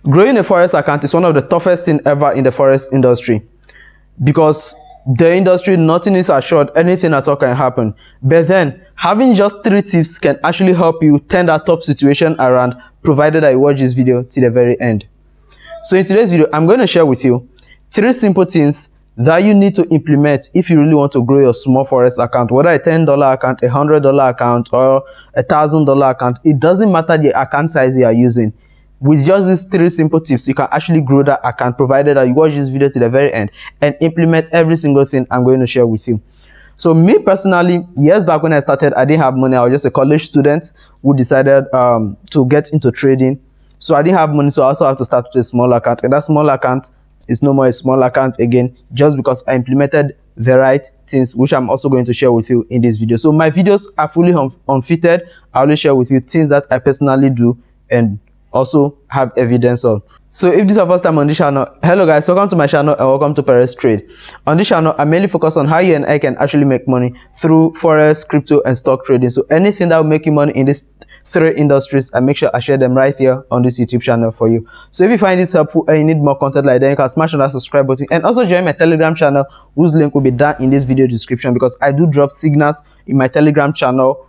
Growing a Forex account is one of the toughest things ever in the Forex industry, because the industry, nothing is assured, anything at all can happen. But then having just 3 tips can actually help you turn that tough situation around, provided that you watch this video till the very end. So in today's video, I'm going to share with you 3 simple things that you need to implement if you really want to grow your small Forex account, whether a $10 account, a $100 account, or a $1,000 account. It doesn't matter the account size you are using. With just these 3 simple tips, you can actually grow that account, provided that you watch this video to the very end and implement every single thing I'm going to share with you. So me personally, years back when I started, I didn't have money. I was just a college student who decided to get into trading. So I didn't have money, so I also have to start with a small account. And that small account is no more a small account again, just because I implemented the right things, which I'm also going to share with you in this video. So my videos are fully unfitted. I only share with you things that I personally do and also have evidence of. So if this is your first time on this channel, hello guys, welcome to my channel and welcome to Forex Trade. On this channel, I mainly focus on how you and I can actually make money through Forex, crypto, and stock trading. So anything that will make you money in these 3 industries, I make sure I share them right here on this YouTube channel for you. So if you find this helpful and you need more content like that, you can smash on that subscribe button and also join my Telegram channel, whose link will be down in this video description, because I do drop signals in my Telegram channel.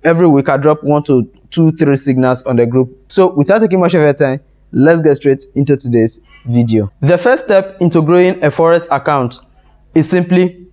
Every week I drop 1 to 2, 3 signals on the group. So without taking much of your time, let's get straight into today's video. The first step into growing a Forex account is simply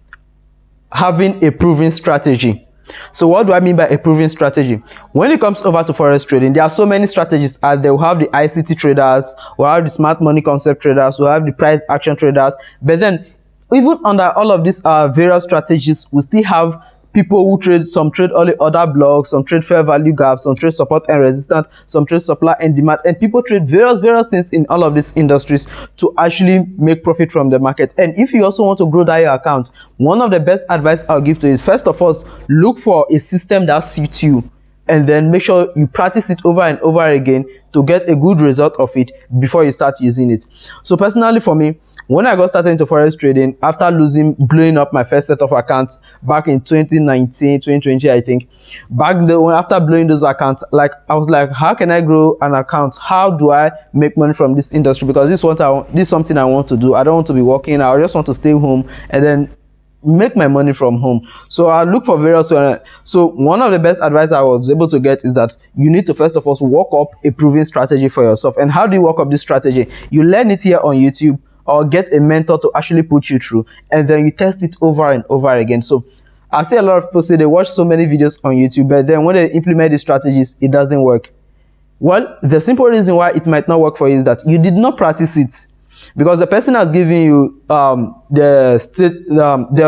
having a proven strategy. So what do I mean by a proven strategy? When it comes over to Forex trading, there are so many strategies. They will have the ICT traders, we'll have the smart money concept traders, we'll have the price action traders. But then even under all of these various strategies, we still have people who trade. Some trade only order blocks, some trade fair value gaps, some trade support and resistance, some trade supply and demand, and people trade various things in all of these industries to actually make profit from the market. And if you also want to grow that your account, one of the best advice I'll give to you is, first of all, look for a system that suits you, and then make sure you practice it over and over again to get a good result of it before you start using it. So personally for me, when I got started into Forex trading, after blowing up my first set of accounts back in 2019, 2020, I think, back then, after blowing those accounts, like I was like, how can I grow an account? How do I make money from this industry? Because this is something I want to do. I don't want to be working. I just want to stay home and then make my money from home. So I look for various. So one of the best advice I was able to get is that you need to first of all work up a proven strategy for yourself. And how do you work up this strategy? You learn it here on YouTube, or get a mentor to actually put you through, and then you test it over and over again. So I see a lot of people say they watch so many videos on YouTube, but then when they implement these strategies, it doesn't work. Well, the simple reason why it might not work for you is that you did not practice it, because the person has given you the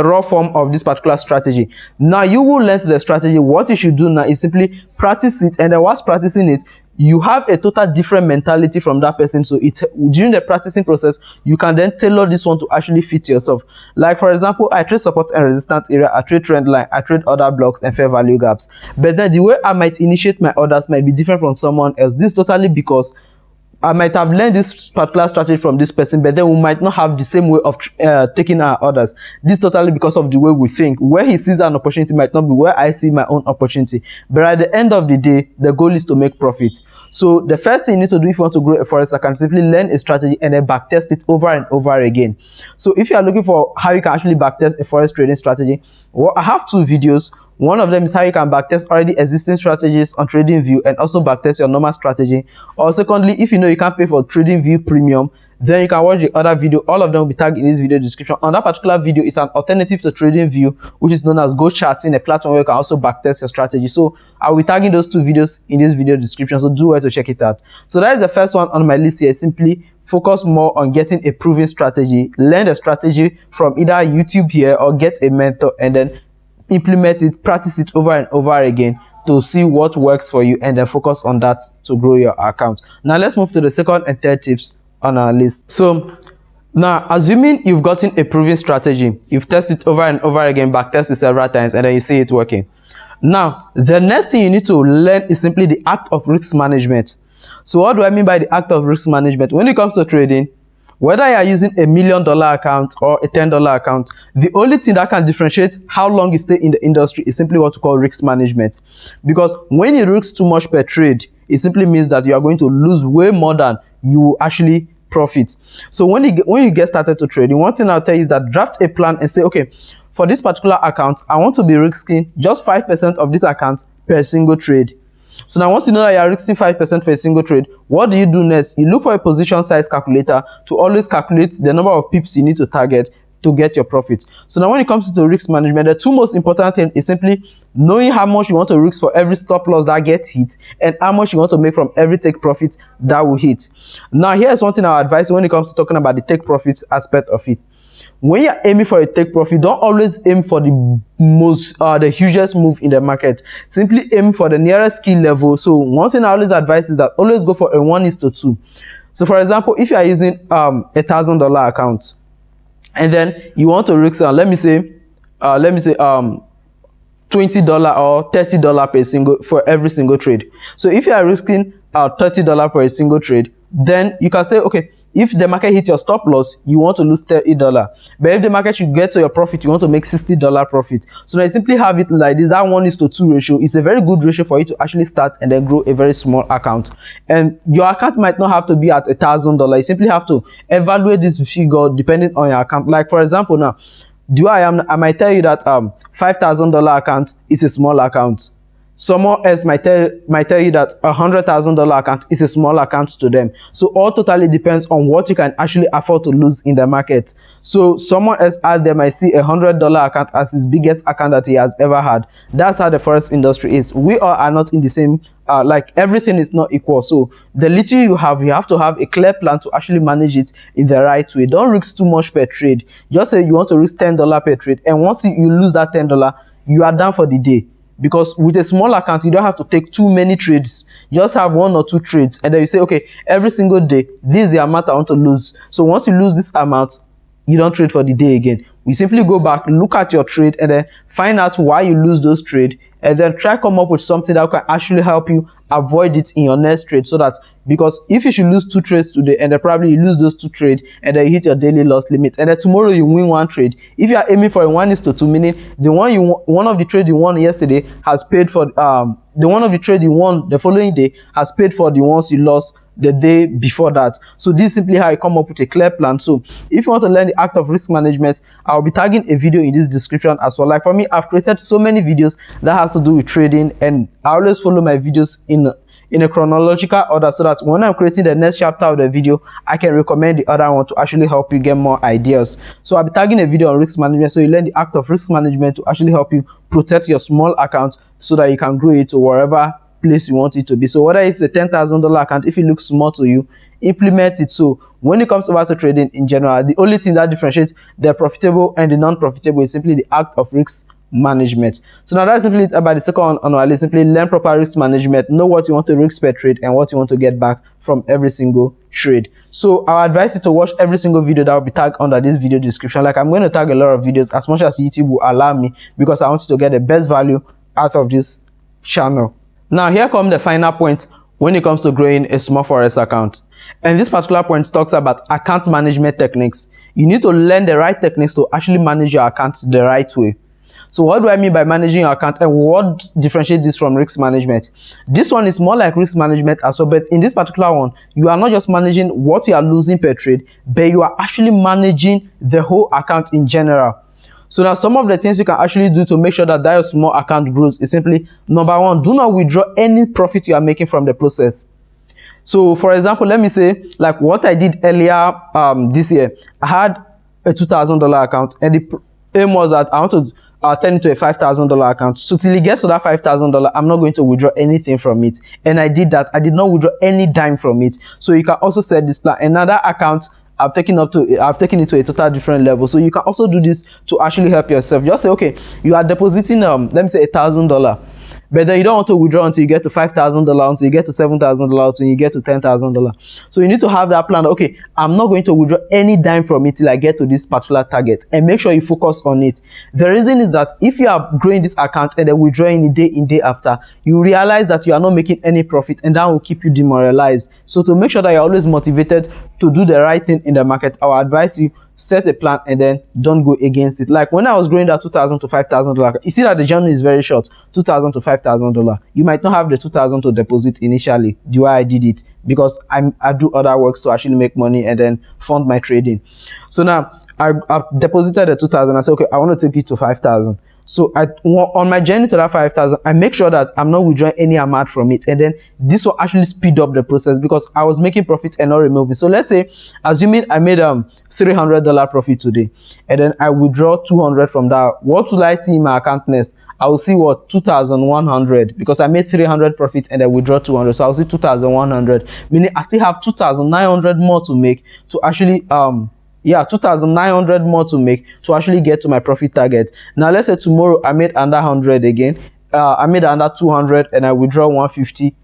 raw form of this particular strategy. Now you will learn the strategy. What you should do now is simply practice it, and then whilst practicing it, you have a total different mentality from that person. So during the practicing process, you can then tailor this one to actually fit yourself. Like for example, I trade support and resistance area, I trade trend line, I trade order blocks and fair value gaps. But then the way I might initiate my orders might be different from someone else. This totally because I might have learned this particular strategy from this person, but then we might not have the same way of taking our orders. This totally because of the way we think. Where he sees an opportunity might not be where I see my own opportunity. But at the end of the day, the goal is to make profit. So the first thing you need to do if you want to grow a Forex account, simply learn a strategy and then backtest it over and over again. So if you are looking for how you can actually backtest a Forex trading strategy, well, I have 2 videos. One of them is how you can backtest already existing strategies on TradingView and also backtest your normal strategy. Or secondly, if you know you can't pay for TradingView Premium, then you can watch the other video. All of them will be tagged in this video description. On that particular video, it's an alternative to TradingView, which is known as Go Charting, a platform where you can also backtest your strategy. So I will be tagging those 2 videos in this video description, so do well to check it out. So that is the first one on my list here. Simply focus more on getting a proven strategy. Learn the strategy from either YouTube here or get a mentor, and then implement it, practice it over and over again to see what works for you, and then focus on that to grow your account. Now let's move to the second and third tips on our list. So now, assuming you've gotten a proven strategy, you've tested it over and over again, backtest it several times, and then you see it working. Now the next thing you need to learn is simply the act of risk management. So what do I mean by the act of risk management? When it comes to trading, whether you are using $1 million account or a $10 account, the only thing that can differentiate how long you stay in the industry is simply what we call risk management. Because when you risk too much per trade, it simply means that you are going to lose way more than you will actually profit. So when you get started to trading, one thing I'll tell you is that draft a plan and say, okay, for this particular account, I want to be risking just 5% of this account per single trade. So now once you know that you are risking 5% for a single trade, what do you do next? You look for a position size calculator to always calculate the number of pips you need to target to get your profit. So now when it comes to risk management, the two most important things is simply knowing how much you want to risk for every stop loss that gets hit and how much you want to make from every take profit that will hit. Now here's one thing I advise when it comes to talking about the take profits aspect of it. When you're aiming for a take profit, don't always aim for the hugest move in the market. Simply aim for the nearest key level. So one thing I always advise is that always go for a 1:2. So for example, if you are using $1,000 account and then you want to risk let me say $20 or $30 for every single trade. So if you are risking $30 for a single trade, then you can say, okay, if the market hits your stop loss, you want to lose $30. But if the market should get to your profit, you want to make $60 profit. So now you simply have it like this. That 1:2 ratio is a very good ratio for you to actually start and then grow a very small account. And your account might not have to be at $1,000. You simply have to evaluate this figure depending on your account. Like for example, now, I might tell you that $5,000 account is a small account. Someone else might tell you that $100,000 account is a small account to them. So all totally depends on what you can actually afford to lose in the market. So someone else out there might see $100 account as his biggest account that he has ever had. That's how the forex industry is. We all are not in the same like everything is not equal. So the little you have to have a clear plan to actually manage it in the right way. Don't risk too much per trade. Just say you want to risk $10 per trade, and once you lose that $10, you are done for the day. Because with a small account, you don't have to take too many trades. You just have 1 or 2 trades, and then you say, okay, every single day, this is the amount I want to lose. So once you lose this amount, you don't trade for the day again. You simply go back, look at your trade, and then find out why you lose those trades, and then try come up with something that can actually help you avoid it in your next trade. So that, because if you should lose 2 trades today and then probably you lose those 2 trades and then you hit your daily loss limit, and then tomorrow you win 1 trade, if you are aiming for a 1:2, meaning one of the trade you won yesterday has paid for the one of the trade you won the following day has paid for the ones you lost the day before that. So this is simply how you come up with a clear plan. So if you want to learn the act of risk management, I'll be tagging a video in this description as well. Like for me, I've created so many videos that has to do with trading, and I always follow my videos in a chronological order, so that when I'm creating the next chapter of the video, I can recommend the other one to actually help you get more ideas. So I'll be tagging a video on risk management, so you learn the act of risk management to actually help you protect your small account so that you can grow it to wherever place you want it to be. So whether it's a $10,000 account, if it looks small to you, implement it. So when it comes over to trading in general, the only thing that differentiates the profitable and the non-profitable is simply the act of risk management. So now that's simply it about the second one on our list. Simply learn proper risk management, know what you want to risk per trade and what you want to get back from every single trade. So I advise you to watch every single video that will be tagged under this video description. Like I'm going to tag a lot of videos as much as YouTube will allow me, because I want you to get the best value out of this channel. Now here comes the final point when it comes to growing a small forex account, and this particular point talks about account management techniques. You need to learn the right techniques to actually manage your account the right way. So what do I mean by managing your account, and what differentiates this from risk management? This one is more like risk management as well, but in this particular one, you are not just managing what you are losing per trade, but you are actually managing the whole account in general. So now some of the things you can actually do to make sure that your small account grows is simply, number 1, do not withdraw any profit you are making from the process. So for example, let me say like what I did earlier this year. I had a $2,000 account, and the aim was that I want to turn it to a $5,000 account. So till it gets to that $5,000, I'm not going to withdraw anything from it. And I did that. I did not withdraw any dime from it. So you can also set this plan. Another account, I've taken it to a total different level. So you can also do this to actually help yourself. Just say, okay, you are depositing let me say $1,000, but then you don't want to withdraw until you get to $5,000, until you get to $7,000, until you get to $10,000. So you need to have that plan. Okay, I'm not going to withdraw any dime from it till I get to this particular target, and make sure you focus on it. The reason is that if you are growing this account and then withdrawing it day in, day after, you realize that you are not making any profit, and that will keep you demoralized. So to make sure that you're always motivated to do the right thing in the market, I will advise you set a plan and then don't go against it. Like when I was growing that $2,000 to $5,000, you see that the journey is very short. $2,000 to $5,000. You might not have the 2,000 to deposit initially. The way I did it, because I do other works to actually make money and then fund my trading. So now I deposited the 2,000. I said, okay, I want to take it to 5,000. So on my journey to that 5,000, I make sure that I'm not withdrawing any amount from it, and then this will actually speed up the process because I was making profits and not removing. So let's say, assuming I made $300 profit today, and then I withdraw 200 from that, what will I see in my account next? I will see what, 2,100, because I made 300 profit and I withdraw 200, so I'll see 2,100, meaning I still have 2,900 more to make to actually 2,900 more to make to actually get to my profit target. Now let's say tomorrow I made another 100 again, I made another 200 and I withdraw 150.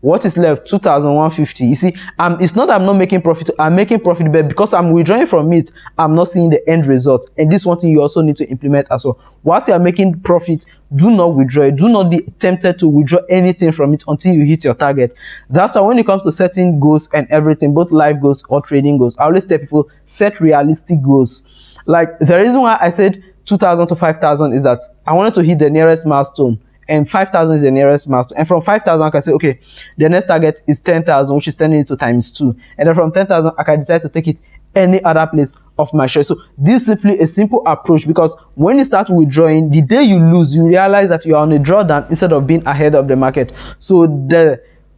What is left? 2,150. You see, it's not that I'm not making profit, I'm making profit, but because I'm withdrawing from it, I'm not seeing the end result. And this is one thing you also need to implement as well. Whilst you are making profit, do not withdraw it. Do not be tempted to withdraw anything from it until you hit your target. That's why when it comes to setting goals and everything, both life goals or trading goals, I always tell people, set realistic goals. Like the reason why I said 2,000 to 5,000 is that I wanted to hit the nearest milestone, and 5,000 is the nearest milestone. And from 5,000 I can say, okay, the next target is 10,000, which is 10 into times 2. And then from 10,000 I can decide to take it any other place of my choice. So this is simply a simple approach, because when you start withdrawing, the day you lose, you realize that you are on a drawdown instead of being ahead of the market. So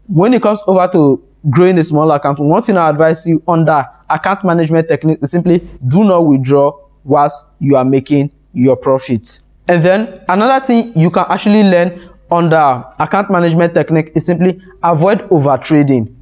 when it comes over to growing a small account, one thing I advise you on the account management technique is simply do not withdraw whilst you are making your profits. And then another thing you can actually learn on the account management technique is simply avoid over trading.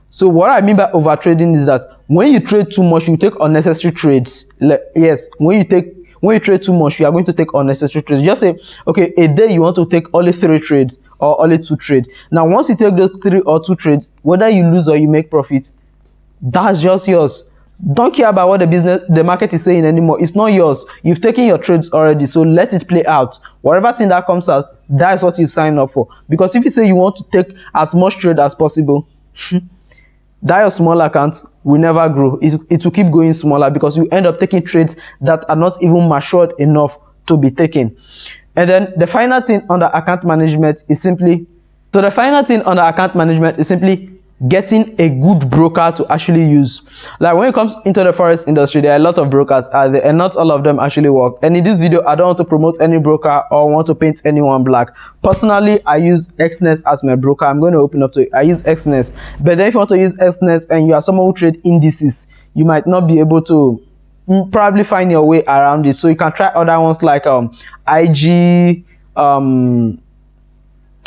So what I mean by over trading is that when you trade too much, you take unnecessary trades. Yes, when you trade too much, you are going to take unnecessary trades. Just say, okay, a day you want to take only 3 trades or only 2 trades. Now once you take those 3 or 2 trades, whether you lose or you make profit, that's just yours. Don't care about what the market is saying anymore. It's not yours. You've taken your trades already, so let it play out. Whatever thing that comes out, that is what you sign up for. Because if you say you want to take as much trade as possible, that your small account will never grow. It will keep going smaller, because you end up taking trades that are not even matured enough to be taken. And then the final thing on the account management is simply getting a good broker to actually use. Like when it comes into the forex industry, there are a lot of brokers out there, and not all of them actually work. And in this video, I don't want to promote any broker or want to paint anyone black. Personally, I use Xness as my broker. I'm going to open up to it. I use Xness. But then if you want to use Xness and you are someone who trade indices, you might not be able to probably find your way around it. So you can try other ones like IG,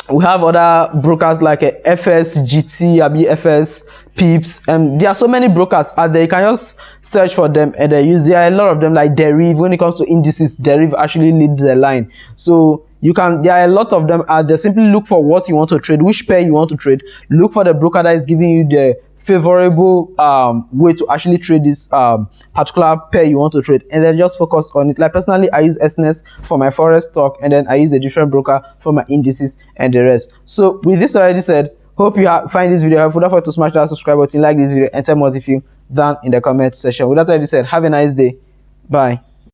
we have other brokers like FS, GT, FS, Pips. There are so many brokers out there. You can just search for them and there are a lot of them, like Deriv. When it comes to indices, Deriv actually leads the line. So there are a lot of them out there. Simply look for what you want to trade, which pair you want to trade. Look for the broker that is giving you the favorable way to actually trade this particular pair you want to trade, and then just focus on it. Like personally, I use Xness for my forex stock, and then I use a different broker for my indices and the rest. So with this already said, hope you find this video helpful. Don't forget to smash that subscribe button, like this video, and tell me what you feel down in the comment section. With that already said, have a nice day. Bye.